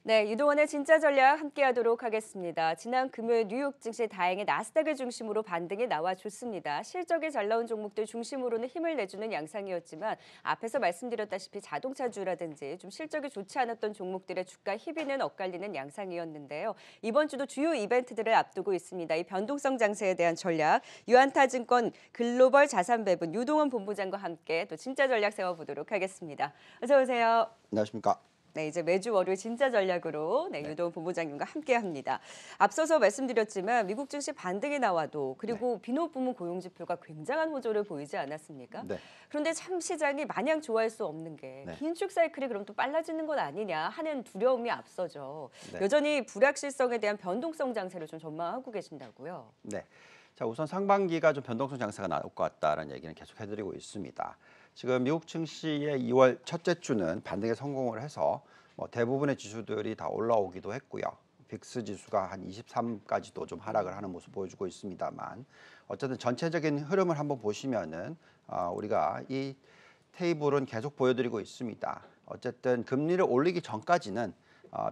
네, 유동원의 진짜 전략 함께하도록 하겠습니다. 지난 금요일 뉴욕 증시 다행히 나스닥을 중심으로 반등이 나와줬습니다. 실적이 잘 나온 종목들 중심으로는 힘을 내주는 양상이었지만 앞에서 말씀드렸다시피 자동차주라든지 좀 실적이 좋지 않았던 종목들의 주가 희비는 엇갈리는 양상이었는데요. 이번 주도 주요 이벤트들을 앞두고 있습니다. 이 변동성 장세에 대한 전략, 유한타증권 글로벌 자산배분 유동원 본부장과 함께 또 진짜 전략 세워보도록 하겠습니다. 어서 오세요. 안녕하십니까. 네, 이제 매주 월요일 진짜 전략으로 유동원 본부장님과 함께합니다. 앞서서 말씀드렸지만 미국 증시 반등이 나와도 그리고 비노 부문 고용 지표가 굉장한 호조를 보이지 않았습니까? 네. 그런데 참 시장이 마냥 좋아할 수 없는 게 네. 긴축 사이클이 그럼 또 빨라지는 것 아니냐 하는 두려움이 앞서죠. 네. 여전히 불확실성에 대한 변동성 장세를 좀 전망하고 계신다고요. 네. 자, 우선 상반기가 좀 변동성 장세가 나올 것 같다는 얘기는 계속 해드리고 있습니다. 지금 미국 증시의 2월 첫째 주는 반등에 성공을 해서 대부분의 지수들이 다 올라오기도 했고요. 빅스 지수가 한 23까지도 좀 하락을 하는 모습 보여주고 있습니다만 어쨌든 전체적인 흐름을 한번 보시면은 우리가 이 테이블은 계속 보여드리고 있습니다. 어쨌든 금리를 올리기 전까지는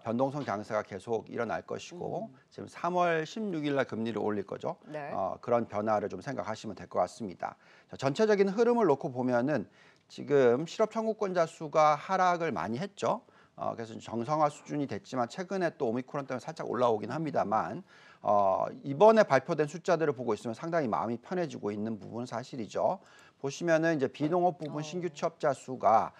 변동성 장세가 계속 일어날 것이고 지금 3월 16일 날 금리를 올릴 거죠. 네. 그런 변화를 좀 생각하시면 될 것 같습니다. 자, 전체적인 흐름을 놓고 보면은 지금 실업 청구권자 수가 하락을 많이 했죠. 그래서 정상화 수준이 됐지만 최근에 또 오미크론 때문에 살짝 올라오긴 합니다만 이번에 발표된 숫자들을 보고 있으면 상당히 마음이 편해지고 있는 부분은 사실이죠. 보시면은 이제 비농업 부분 신규 취업자 수가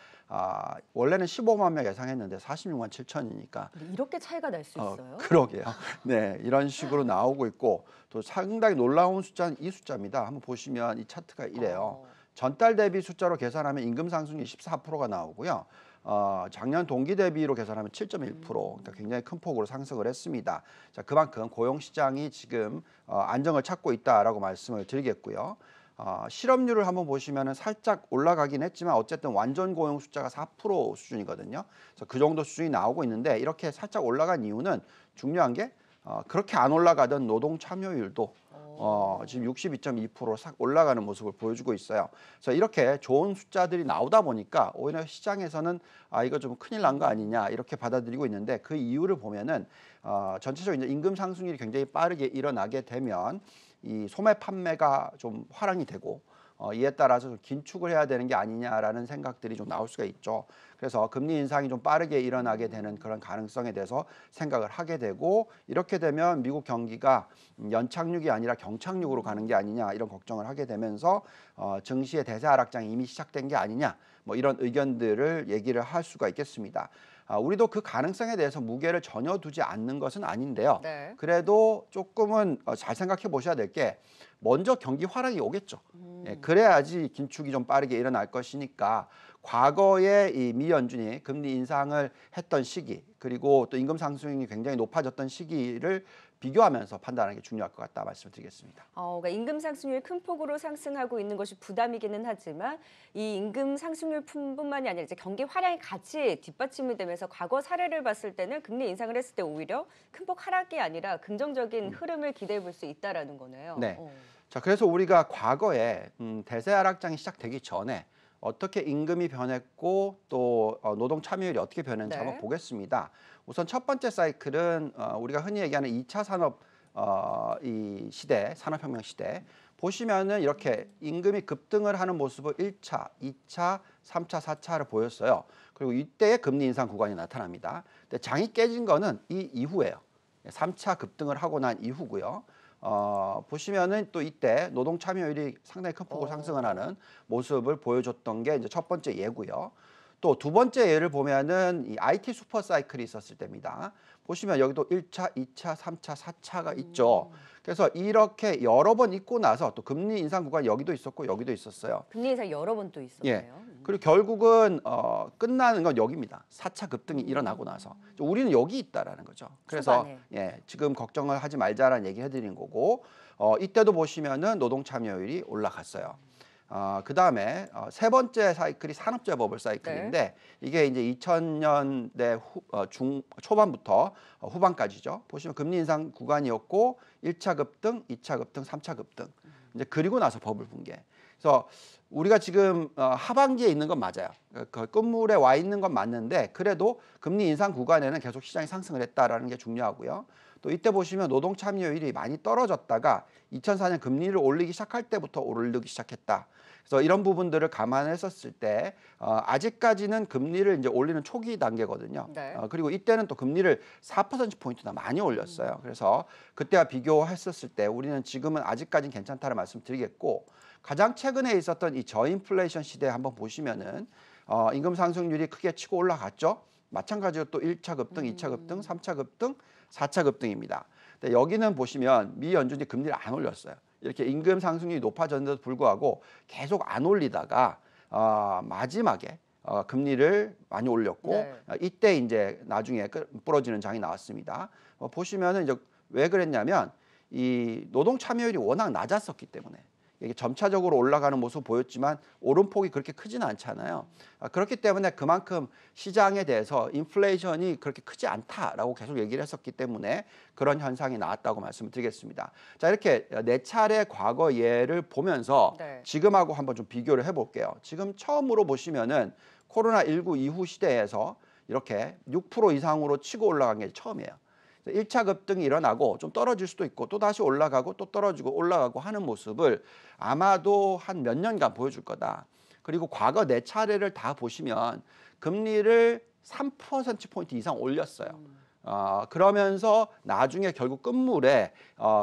원래는 15만 명 예상했는데 46만 7천이니까 이렇게 차이가 날 수 있어요? 그러게요. 네, 이런 식으로 나오고 있고 또 상당히 놀라운 숫자는 이 숫자입니다. 한번 보시면 이 차트가 이래요. 전달 대비 숫자로 계산하면 임금 상승률이 14%가 나오고요. 작년 동기 대비로 계산하면 7.1%, 그러니까 굉장히 큰 폭으로 상승을 했습니다. 자, 그만큼 고용 시장이 지금 안정을 찾고 있다라고 말씀을 드리겠고요. 실업률을 한번 보시면은 살짝 올라가긴 했지만 어쨌든 완전 고용 숫자가 4% 수준이거든요. 그래서 그 정도 수준이 나오고 있는데 이렇게 살짝 올라간 이유는 중요한 게 그렇게 안 올라가던 노동 참여율도 지금 62.2%로 싹 올라가는 모습을 보여주고 있어요. 그래서 이렇게 좋은 숫자들이 나오다 보니까 오히려 시장에서는 이거 좀 큰일 난 거 아니냐 이렇게 받아들이고 있는데 그 이유를 보면은 전체적으로 이제 임금 상승률이 굉장히 빠르게 일어나게 되면 이 소매 판매가 좀 화랑이 되고 이에 따라서 좀 긴축을 해야 되는 게 아니냐라는 생각들이 좀 나올 수가 있죠. 그래서 금리 인상이 좀 빠르게 일어나게 되는 그런 가능성에 대해서 생각을 하게 되고 이렇게 되면 미국 경기가 연착륙이 아니라 경착륙으로 가는 게 아니냐 이런 걱정을 하게 되면서 증시의 대세 하락장이 이미 시작된 게 아니냐 뭐 이런 의견들을 얘기를 할 수가 있겠습니다. 우리도 그 가능성에 대해서 무게를 전혀 두지 않는 것은 아닌데요. 네. 그래도 조금은 잘 생각해 보셔야 될 게 먼저 경기 화랑이 오겠죠. 예, 그래야지 긴축이 좀 빠르게 일어날 것이니까 과거에 이 미 연준이 금리 인상을 했던 시기 그리고 또 임금 상승이 굉장히 높아졌던 시기를 비교하면서 판단하는 게 중요할 것 같다 말씀을 드리겠습니다. 그러니까 임금 상승률이 큰 폭으로 상승하고 있는 것이 부담이기는 하지만 이 임금 상승률뿐만이 아니라 이제 경기 활약이 같이 뒷받침이 되면서 과거 사례를 봤을 때는 금리 인상을 했을 때 오히려 큰 폭 하락이 아니라 긍정적인 흐름을 기대해 볼 수 있다라는 거네요. 네. 자, 그래서 우리가 과거에 대세 하락장이 시작되기 전에 어떻게 임금이 변했고 또 노동 참여율이 어떻게 변했는지 네. 한번 보겠습니다. 우선 첫 번째 사이클은 우리가 흔히 얘기하는 2차 산업 이 시대, 산업혁명 시대 보시면은 이렇게 임금이 급등을 하는 모습을 1차, 2차, 3차, 4차를 보였어요. 그리고 이때의 금리 인상 구간이 나타납니다. 근데 장이 깨진 거는 이 이후예요. 3차 급등을 하고 난 이후고요. 보시면은 또 이때 노동 참여율이 상당히 큰 폭으로 상승을 하는 모습을 보여줬던 게 이제 첫 번째 예고요. 또 두 번째 예를 보면은 이 IT 슈퍼 사이클이 있었을 때입니다. 보시면 여기도 1차, 2차, 3차, 4차가 있죠. 그래서 이렇게 여러 번 있고 나서 또 금리 인상 구간 여기도 있었고 여기도 있었어요. 금리 인상 여러 번 또 예. 있었네요. 그리고 결국은 끝나는 건 여기입니다. 4차 급등이 일어나고 나서 우리는 여기 있다라는 거죠. 그래서 초반에. 지금 걱정을 하지 말자라는 얘기 해드리는 거고 이때도 보시면은 노동 참여율이 올라갔어요. 그다음에 세 번째 사이클이 산업재버블 사이클인데 이게 이제 2000년대 초반부터 후반까지죠. 보시면 금리 인상 구간이었고 1차 급등, 2차 급등, 3차 급등. 이제 그리고 나서 버블 붕괴. 그래서 우리가 지금 하반기에 있는 건 맞아요. 그 끝물에 와 있는 건 맞는데 그래도 금리 인상 구간에는 계속 시장이 상승을 했다라는 게 중요하고요. 또 이때 보시면 노동 참여율이 많이 떨어졌다가 2004년 금리를 올리기 시작할 때부터 오르기 시작했다. 그래서 이런 부분들을 감안했었을 때 아직까지는 금리를 이제 올리는 초기 단계거든요. 네. 그리고 이때는 또 금리를 4%포인트나 많이 올렸어요. 그래서 그때와 비교했었을 때 우리는 지금은 아직까지는 괜찮다는 말씀드리겠고 가장 최근에 있었던 이 저인플레이션 시대에 한번 보시면은 임금 상승률이 크게 치고 올라갔죠. 마찬가지로 또 1차 급등, 2차 급등, 3차 급등, 4차 급등입니다. 근데 여기는 보시면 미 연준이 금리를 안 올렸어요. 이렇게 임금 상승률이 높아졌는데도 불구하고 계속 안 올리다가 마지막에 금리를 많이 올렸고 네. 이때 이제 나중에 부러지는 장이 나왔습니다. 보시면은 이제 왜 그랬냐면 이 노동 참여율이 워낙 낮았었기 때문에 이게 점차적으로 올라가는 모습 보였지만 오름폭이 그렇게 크지는 않잖아요. 그렇기 때문에 그만큼 시장에 대해서 인플레이션이 그렇게 크지 않다라고 계속 얘기를 했었기 때문에 그런 현상이 나왔다고 말씀을 드리겠습니다. 자, 이렇게 네 차례 과거 예를 보면서 네. 지금하고 한번 좀 비교를 해볼게요. 지금 처음으로 보시면은 코로나19 이후 시대에서 이렇게 6% 이상으로 치고 올라간 게 처음이에요. 1차 급등이 일어나고 좀 떨어질 수도 있고 또 다시 올라가고 또 떨어지고 올라가고 하는 모습을 아마도 한 몇 년간 보여줄 거다. 그리고 과거 네 차례를 다 보시면 금리를 3%포인트 이상 올렸어요. 그러면서 나중에 결국 끝물에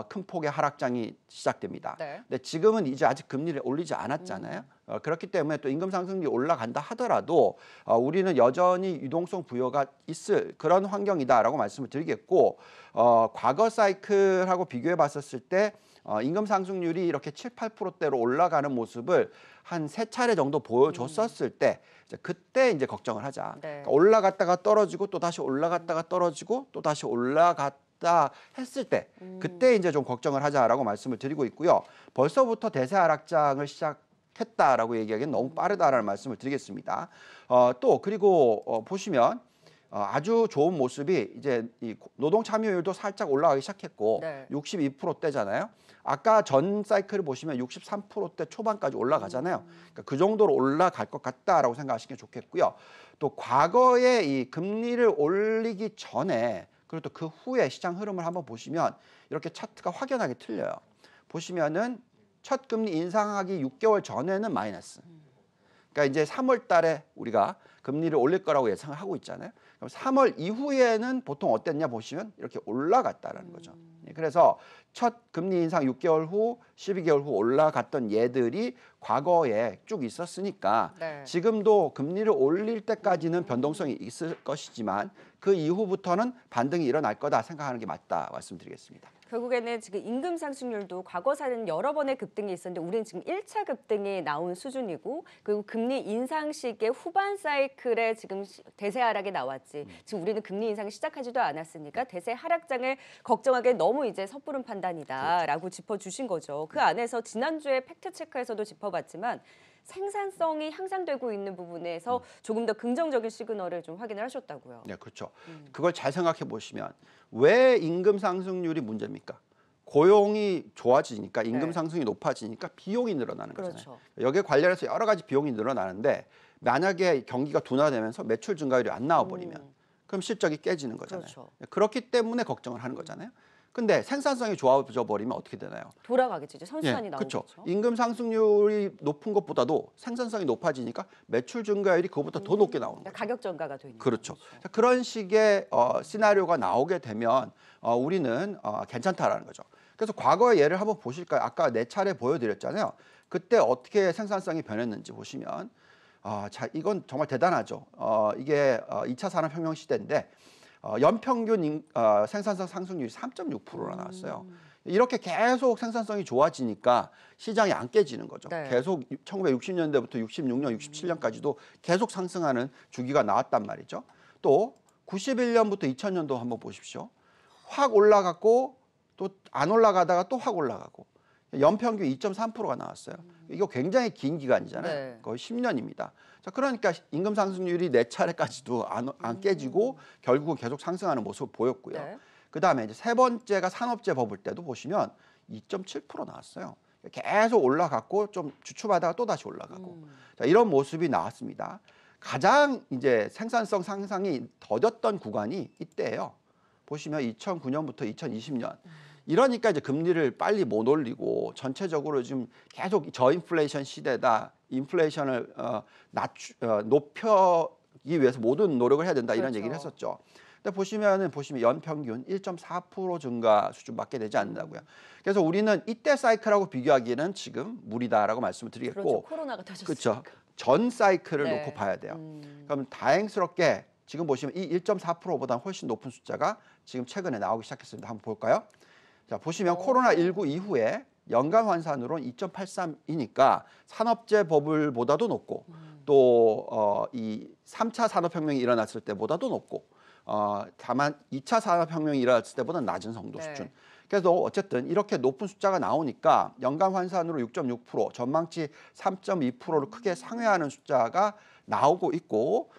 큰 폭의 하락장이 시작됩니다. 네. 근데 지금은 이제 아직 금리를 올리지 않았잖아요. 그렇기 때문에 또 임금 상승률이 올라간다 하더라도 우리는 여전히 유동성 부여가 있을 그런 환경이다라고 말씀을 드리겠고 과거 사이클하고 비교해 봤었을 때 임금 상승률이 이렇게 7, 8%대로 올라가는 모습을 한 세 차례 정도 보여줬었을 때 그때 이제 걱정을 하자. 네. 그러니까 올라갔다가 떨어지고 또 다시 올라갔다가 떨어지고 또 다시 올라갔다 했을 때 그때 이제 좀 걱정을 하자라고 말씀을 드리고 있고요. 벌써부터 대세 하락장을 시작했다라고 얘기하기엔 너무 빠르다라는 말씀을 드리겠습니다. 또 그리고 보시면 아주 좋은 모습이 이제 이 노동 참여율도 살짝 올라가기 시작했고 네. 62%대잖아요. 아까 전 사이클을 보시면 63%대 초반까지 올라가잖아요. 그러니까 그 정도로 올라갈 것 같다라고 생각하시는 게 좋겠고요. 또 과거에 이 금리를 올리기 전에 그리고 또 그 후에 시장 흐름을 한번 보시면 이렇게 차트가 확연하게 틀려요. 보시면은 첫 금리 인상하기 6개월 전에는 마이너스. 그러니까 이제 3월 달에 우리가 금리를 올릴 거라고 예상을 하고 있잖아요. 그럼 3월 이후에는 보통 어땠냐 보시면 이렇게 올라갔다라는 거죠. 그래서 첫 금리 인상 6개월 후, 12개월 후 올라갔던 예들이 과거에 쭉 있었으니까 네. 지금도 금리를 올릴 때까지는 변동성이 있을 것이지만 그 이후부터는 반등이 일어날 거다 생각하는 게 맞다 말씀드리겠습니다. 결국에는 지금 임금 상승률도 과거사는 여러 번의 급등이 있었는데 우리는 지금 1차 급등이 나온 수준이고 그리고 금리 인상 시기의 후반 사이클에 지금 대세 하락이 나왔지. 지금 우리는 금리 인상을 시작하지도 않았으니까 대세 하락장을 걱정하기엔 너무 이제 섣부른 판단이다라고 짚어주신 거죠. 그 안에서 지난주에 팩트체크에서도 짚어봤지만 생산성이 향상되고 있는 부분에서 조금 더 긍정적인 시그널을 좀 확인을 하셨다고요. 네, 그렇죠. 그걸 잘 생각해 보시면 왜 임금 상승률이 문제입니까? 고용이 좋아지니까 임금 네. 상승이 높아지니까 비용이 늘어나는 거잖아요. 그렇죠. 여기에 관련해서 여러 가지 비용이 늘어나는데 만약에 경기가 둔화되면서 매출 증가율이 안 나와 버리면 그럼 실적이 깨지는 거잖아요. 그렇죠. 그렇기 때문에 걱정을 하는 거잖아요. 근데 생산성이 좋아져 버리면 어떻게 되나요? 돌아가겠죠. 이제 선순환이 나오겠죠. 그렇죠. 임금 상승률이 높은 것보다도 생산성이 높아지니까 매출 증가율이 그것보다 더 높게 나오는 거죠. 가격 전가가 되는 그렇죠. 자, 그런 식의 시나리오가 나오게 되면 우리는 괜찮다라는 거죠. 그래서 과거의 예를 한번 보실까요? 아까 네 차례 보여드렸잖아요. 그때 어떻게 생산성이 변했는지 보시면 자, 이건 정말 대단하죠. 이게 2차 산업혁명 시대인데 연평균 생산성 상승률이 3.6%나 나왔어요. 이렇게 계속 생산성이 좋아지니까 시장이 안 깨지는 거죠. 네. 계속 1960년대부터 66년, 67년까지도 계속 상승하는 주기가 나왔단 말이죠. 또 91년부터 2000년도 한번 보십시오. 확 올라갔고 또 안 올라가다가 또 확 올라가고 연평균 2.3%가 나왔어요. 이거 굉장히 긴 기간이잖아요. 네. 거의 10년입니다. 자, 그러니까 임금 상승률이 네 차례까지도 안 깨지고 결국은 계속 상승하는 모습을 보였고요. 네. 그다음에 이제 세 번째가 산업재 버블 때도 보시면 2.7% 나왔어요. 계속 올라갔고 좀 주춤하다가 또 다시 올라가고 자, 이런 모습이 나왔습니다. 가장 이제 생산성 상승이 더뎠던 구간이 이때예요. 보시면 2009년부터 2020년. 이러니까 이제 금리를 빨리 못 올리고 전체적으로 지금 계속 저인플레이션 시대다. 인플레이션을 높여기 위해서 모든 노력을 해야 된다. 이런 그렇죠. 얘기를 했었죠. 근데 보시면 연평균 1.4% 증가 수준밖에 되지 않는다고요. 그래서 우리는 이때 사이클하고 비교하기에는 지금 무리다라고 말씀을 드리겠고, 그렇죠. 코로나가 터졌으니까. 그렇죠. 전 사이클을 네. 놓고 봐야 돼요. 그럼 다행스럽게 지금 보시면 이 1.4%보다 훨씬 높은 숫자가 지금 최근에 나오기 시작했습니다. 한번 볼까요? 자, 보시면 코로나19 이후에 연간 환산으로는 2.83이니까 산업재 버블보다도 높고 또 이 3차 산업혁명이 일어났을 때보다도 높고 다만 2차 산업혁명이 일어났을 때보다 낮은 정도 네. 수준. 그래서 어쨌든 이렇게 높은 숫자가 나오니까 연간 환산으로 6.6%, 전망치 3.2%를 크게 상회하는 숫자가 나오고 있고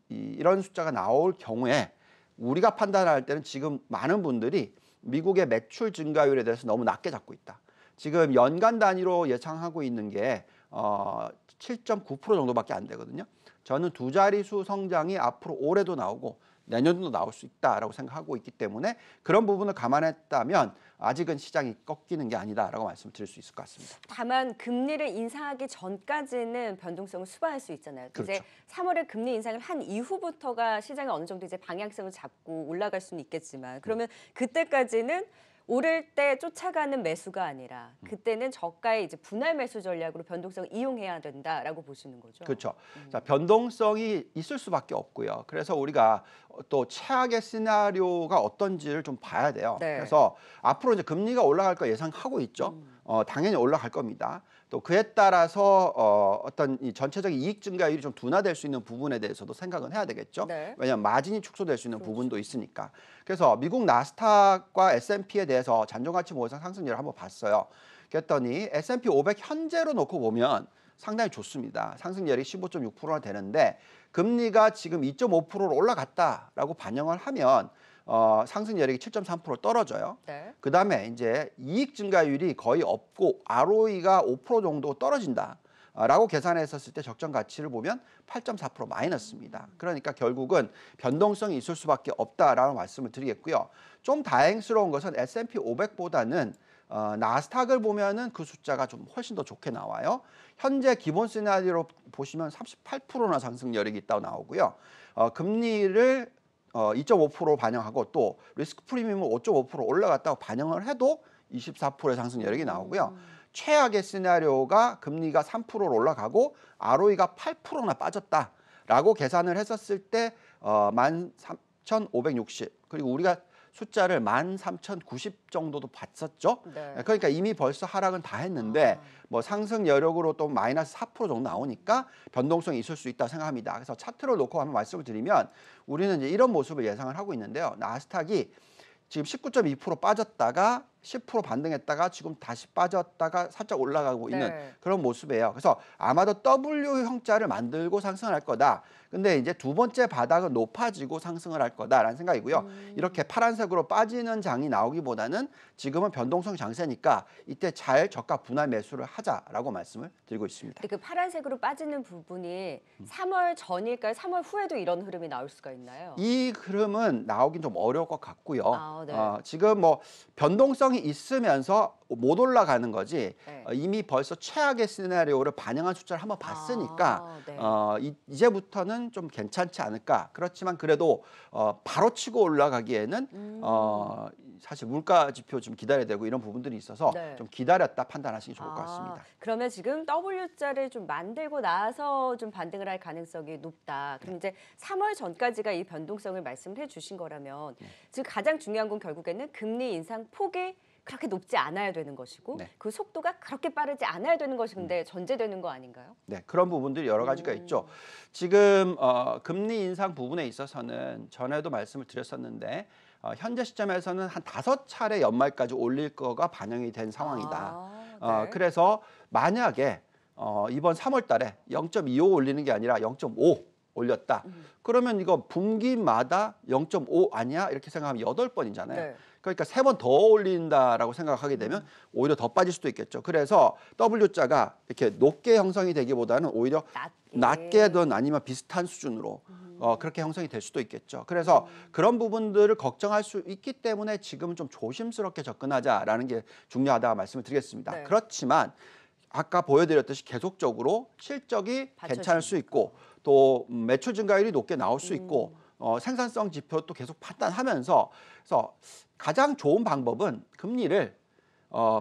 이런 숫자가 나올 경우에 우리가 판단할 때는 지금 많은 분들이 미국의 매출 증가율에 대해서 너무 낮게 잡고 있다. 지금 연간 단위로 예상하고 있는 게 7.9% 정도밖에 안 되거든요. 저는 두 자릿수 성장이 앞으로 올해도 나오고 내년도 나올 수 있다라고 생각하고 있기 때문에 그런 부분을 감안했다면 아직은 시장이 꺾이는 게 아니다라고 말씀드릴 수 있을 것 같습니다. 다만 금리를 인상하기 전까지는 변동성을 수반할 수 있잖아요. 그렇죠. 이제 3월에 금리 인상을 한 이후부터가 시장이 어느 정도 이제 방향성을 잡고 올라갈 수는 있겠지만 그러면 그때까지는 오를 때 쫓아가는 매수가 아니라 그때는 저가의 이제 분할 매수 전략으로 변동성을 이용해야 된다라고 보시는 거죠. 그렇죠. 자, 변동성이 있을 수밖에 없고요. 그래서 우리가 또 최악의 시나리오가 어떤지를 좀 봐야 돼요. 네. 그래서 앞으로 이제 금리가 올라갈 거 예상하고 있죠. 당연히 올라갈 겁니다. 또 그에 따라서 어떤 이 전체적인 이익 증가율이 좀 둔화될 수 있는 부분에 대해서도 생각은 해야 되겠죠. 네. 왜냐하면 마진이 축소될 수 있는 그렇죠. 부분도 있으니까. 그래서 미국 나스닥과 S&P에 대해서 잔존가치 모의상 상승률을 한번 봤어요. 그랬더니 S&P 500 현재로 놓고 보면 상당히 좋습니다. 상승률이 15.6%나 되는데 금리가 지금 2.5%로 올라갔다라고 반영을 하면 상승률이 7.3% 떨어져요. 네. 그다음에 이제 이익 증가율이 거의 없고 ROE가 5% 정도 떨어진다. 라고 계산했었을 때 적정 가치를 보면 8.4% 마이너스입니다. 그러니까 결국은 변동성이 있을 수밖에 없다라는 말씀을 드리겠고요. 좀 다행스러운 것은 S&P 500보다는 나스닥을 보면은 그 숫자가 좀 훨씬 더 좋게 나와요. 현재 기본 시나리오로 보시면 38%나 상승 여력이 있다고 나오고요. 금리를 2.5% 반영하고 또 리스크 프리미엄을 5.5% 올라갔다고 반영을 해도 24%의 상승 여력이 나오고요. 최악의 시나리오가 금리가 3%로 올라가고 ROE가 8%나 빠졌다라고 계산을 했었을 때 13,560 그리고 우리가 숫자를 13,090 정도도 봤었죠. 네. 그러니까 이미 벌써 하락은 다 했는데 뭐 상승 여력으로 또 마이너스 4% 정도 나오니까 변동성이 있을 수 있다 생각합니다. 그래서 차트를 놓고 한번 말씀을 드리면 우리는 이제 이런 모습을 예상을 하고 있는데요. 나스닥이 지금 19.2% 빠졌다가 10% 반등했다가 지금 다시 빠졌다가 살짝 올라가고 있는 네. 그런 모습이에요. 그래서 아마도 W 형자를 만들고 상승을 할 거다. 근데 이제 두 번째 바닥은 높아지고 상승을 할 거다라는 생각이고요. 이렇게 파란색으로 빠지는 장이 나오기보다는 지금은 변동성 장세니까 이때 잘 저가 분할 매수를 하자라고 말씀을 드리고 있습니다. 근데 그 파란색으로 빠지는 부분이 3월 전일까요? 3월 후에도 이런 흐름이 나올 수가 있나요? 이 흐름은 나오긴 좀 어려울 것 같고요. 아, 네. 지금 뭐 변동성이 있으면서 못 올라가는 거지 네. 이미 벌써 최악의 시나리오를 반영한 숫자를 한번 봤으니까 네. 이제부터는 좀 괜찮지 않을까. 그렇지만 그래도 바로 치고 올라가기에는 사실 물가 지표 좀 기다려야 되고 이런 부분들이 있어서 네. 좀 기다렸다 판단하시기 좋을 것 같습니다. 그러면 지금 W자를 좀 만들고 나서 좀 반등을 할 가능성이 높다. 그럼 이제 3월 전까지가 이 변동성을 말씀을 해주신 거라면 지금 가장 중요한 건 결국에는 금리 인상 폭이 그렇게 높지 않아야 되는 것이고 네. 그 속도가 그렇게 빠르지 않아야 되는 것인데 전제되는 거 아닌가요? 네, 그런 부분들이 여러 가지가 있죠. 지금 금리 인상 부분에 있어서는 전에도 말씀을 드렸었는데 현재 시점에서는 한 5차례 연말까지 올릴 거가 반영이 된 상황이다. 네. 그래서 만약에 이번 3월 달에 0.25 올리는 게 아니라 0.5 올렸다. 그러면 이거 분기마다 0.5 아니야? 이렇게 생각하면 8번이잖아요. 네. 그러니까 3번 더 올린다라고 생각하게 되면 오히려 더 빠질 수도 있겠죠. 그래서 W자가 이렇게 높게 형성이 되기보다는 오히려 낮게든 아니면 비슷한 수준으로 그렇게 형성이 될 수도 있겠죠. 그래서 그런 부분들을 걱정할 수 있기 때문에 지금은 좀 조심스럽게 접근하자라는 게 중요하다고 말씀을 드리겠습니다. 네. 그렇지만 아까 보여드렸듯이 계속적으로 실적이 괜찮을 수 받쳐주니까. 있고 또 매출 증가율이 높게 나올 수 있고 생산성 지표도 계속 판단하면서 그래서 가장 좋은 방법은 금리를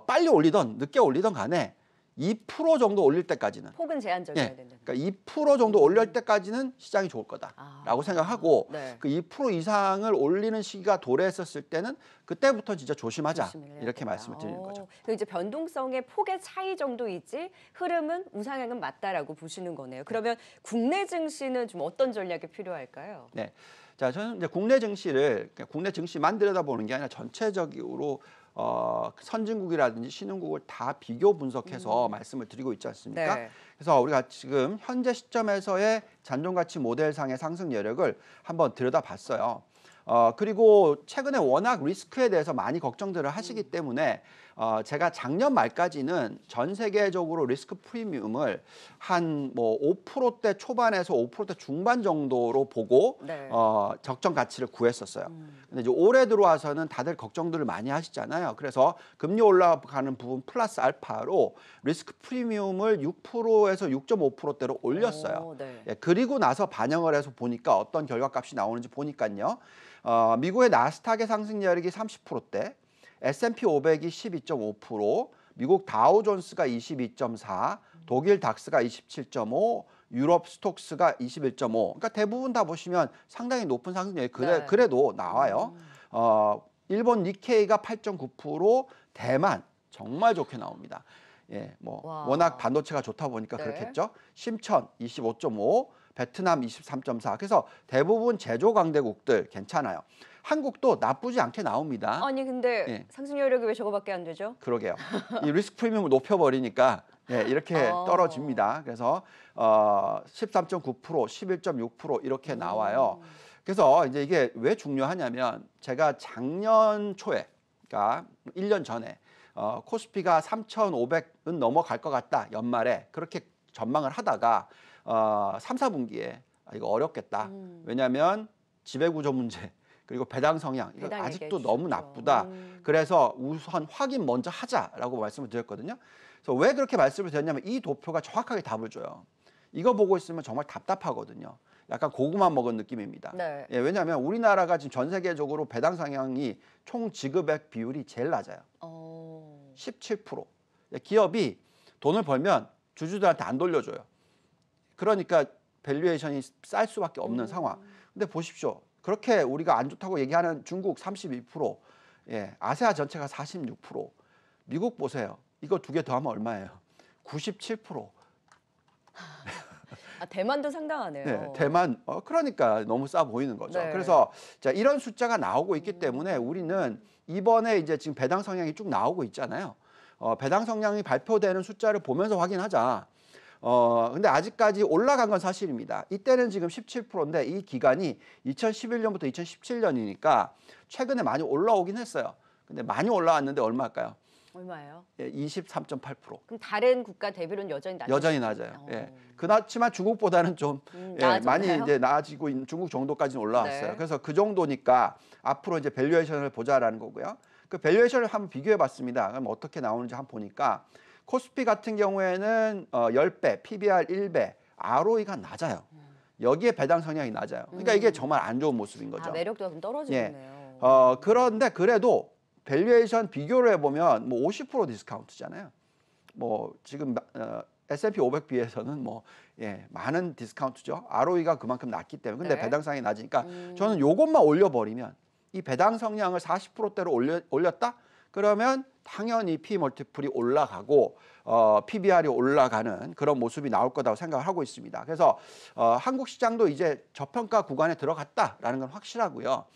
빨리 올리던 늦게 올리던 간에 2% 정도 올릴 때까지는 폭은 제한적이어야 예, 된다. 그러니까 2% 정도 올릴 때까지는 시장이 좋을 거다라고 생각하고 네. 그 2% 이상을 올리는 시기가 도래했었을 때는 그때부터 진짜 조심하자 조심을 해야 이렇게 된다. 말씀을 드리는 거죠. 그 이제 변동성의 폭의 차이 정도이지 흐름은 우상향은 맞다라고 보시는 거네요. 그러면 국내 증시는 좀 어떤 전략이 필요할까요? 네, 자 저는 이제 국내 증시를 국내 증시만 들여다보는 게 아니라 전체적으로 선진국이라든지 신흥국을 다 비교 분석해서 말씀을 드리고 있지 않습니까? 네. 그래서 우리가 지금 현재 시점에서의 잔존가치 모델상의 상승 여력을 한번 들여다봤어요. 그리고 최근에 워낙 리스크에 대해서 많이 걱정들을 하시기 때문에 제가 작년 말까지는 전 세계적으로 리스크 프리미엄을 한 뭐 5%대 초반에서 5%대 중반 정도로 보고 네. 적정 가치를 구했었어요. 근데 이제 올해 들어와서는 다들 걱정들을 많이 하시잖아요. 그래서 금리 올라가는 부분 플러스 알파로 리스크 프리미엄을 6%에서 6.5%대로 올렸어요. 네. 예, 그리고 나서 반영을 해서 보니까 어떤 결과값이 나오는지 보니까요. 미국의 나스닥의 상승 여력이 30%대, S&P 500이 12.5%, 미국 다우존스가 22.4, 독일 닥스가 27.5, 유럽 스톡스가 21.5. 그러니까 대부분 다 보시면 상당히 높은 상승률이 네. 그래도 나와요. 일본 니케이가 8.9%, 대만 정말 좋게 나옵니다. 예, 뭐 와. 워낙 반도체가 좋다 보니까 네. 그렇겠죠. 심천 25.5, 베트남 23.4. 그래서 대부분 제조 강대국들 괜찮아요. 한국도 나쁘지 않게 나옵니다. 아니 근데 예. 상승 여력이 왜 저거밖에 안 되죠? 그러게요. 이 리스크 프리미엄을 높여버리니까 예, 이렇게 떨어집니다. 그래서 13.9%, 11.6% 이렇게 나와요. 그래서 이제 이게 왜 중요하냐면 제가 작년 초에, 그러니까 1년 전에 코스피가 3,500은 넘어갈 것 같다 연말에 그렇게 전망을 하다가 3, 4분기에 이거 어렵겠다. 왜냐하면 지배구조 문제 그리고 배당 성향 이거 배당 아직도 얘기해 너무 주셨죠. 나쁘다. 그래서 우선 확인 먼저 하자라고 말씀을 드렸거든요. 그래서 왜 그렇게 말씀을 드렸냐면 이 도표가 정확하게 답을 줘요. 이거 보고 있으면 정말 답답하거든요. 약간 고구마 먹은 느낌입니다. 네. 예, 왜냐하면 우리나라가 지금 전 세계적으로 배당 성향이 총 지급액 비율이 제일 낮아요. 17%. 기업이 돈을 벌면 주주들한테 안 돌려줘요. 그러니까 밸류에이션이 쌀 수밖에 없는 상황. 근데 보십시오. 그렇게 우리가 안 좋다고 얘기하는 중국 32%, 예, 아세아 전체가 46%. 미국 보세요. 이거 두 개 더하면 얼마예요? 97%. 대만도 상당하네요. 네, 대만 그러니까 너무 싸 보이는 거죠. 네. 그래서 자, 이런 숫자가 나오고 있기 때문에 우리는 이번에 이제 지금 배당 성향이 쭉 나오고 있잖아요. 배당 성향이 발표되는 숫자를 보면서 확인하자. 근데 아직까지 올라간 건 사실입니다. 이때는 지금 17%인데 이 기간이 2011년부터 2017년이니까 최근에 많이 올라오긴 했어요. 근데 많이 올라왔는데 얼마일까요? 얼마예요? 예, 23.8%. 그럼 다른 국가 대비로는 여전히 낮죠? 여전히 낮아요. 예. 그렇지만 중국보다는 좀 예, 많이 나아졌나요? 이제 나아지고 있는 중국 정도까지는 올라왔어요. 네. 그래서 그 정도니까 앞으로 이제 밸류에이션을 보자라는 거고요. 그 밸류에이션을 한번 비교해 봤습니다. 그럼 어떻게 나오는지 한번 보니까 코스피 같은 경우에는 10배, PBR 1배, ROE가 낮아요. 여기에 배당 성향이 낮아요. 그러니까 이게 정말 안 좋은 모습인 거죠. 매력도가 좀 떨어지겠네요. 그런데 그래도 밸류에이션 비교를 해보면 뭐 50% 디스카운트잖아요. 뭐 지금 S&P 500 비해서는 뭐 예, 많은 디스카운트죠. ROE가 그만큼 낮기 때문에. 근데 네. 배당 성향이 낮으니까 저는 요것만 올려버리면 이 배당 성향을 40%대로 올렸다? 그러면 당연히 P 멀티플이 올라가고 PBR이 올라가는 그런 모습이 나올 거라고 생각을 하고 있습니다. 그래서 한국 시장도 이제 저평가 구간에 들어갔다라는 건 확실하고요.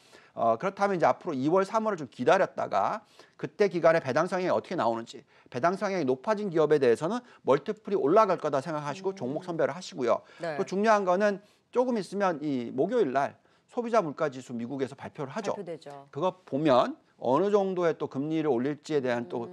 그렇다면 이제 앞으로 2월, 3월을 좀 기다렸다가 그때 기간에 배당 성향이 어떻게 나오는지 배당 성향이 높아진 기업에 대해서는 멀티플이 올라갈 거다 생각하시고 종목 선별을 하시고요. 네. 또 중요한 거는 조금 있으면 이 목요일 날 소비자 물가 지수 미국에서 발표를 하죠. 발표되죠. 그거 보면 어느 정도의 또 금리를 올릴지에 대한 또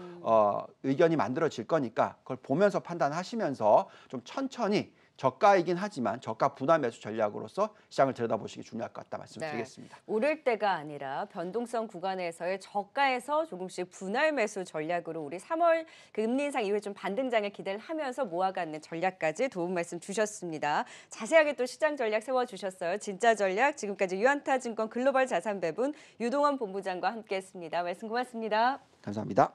의견이 만들어질 거니까 그걸 보면서 판단하시면서 좀 천천히 저가이긴 하지만 저가 분할 매수 전략으로서 시장을 들여다보시기 중요할 것 같다 말씀드리겠습니다. 오를 때가 아니라 변동성 구간에서의 저가에서 조금씩 분할 매수 전략으로 우리 3월 금리 인상 이후에 좀 반등장을 기대를 하면서 모아가는 전략까지 도움 말씀 주셨습니다. 자세하게 또 시장 전략 세워주셨어요. 진짜 전략 지금까지 유안타증권 글로벌 자산 배분 유동원 본부장과 함께했습니다. 말씀 고맙습니다. 감사합니다.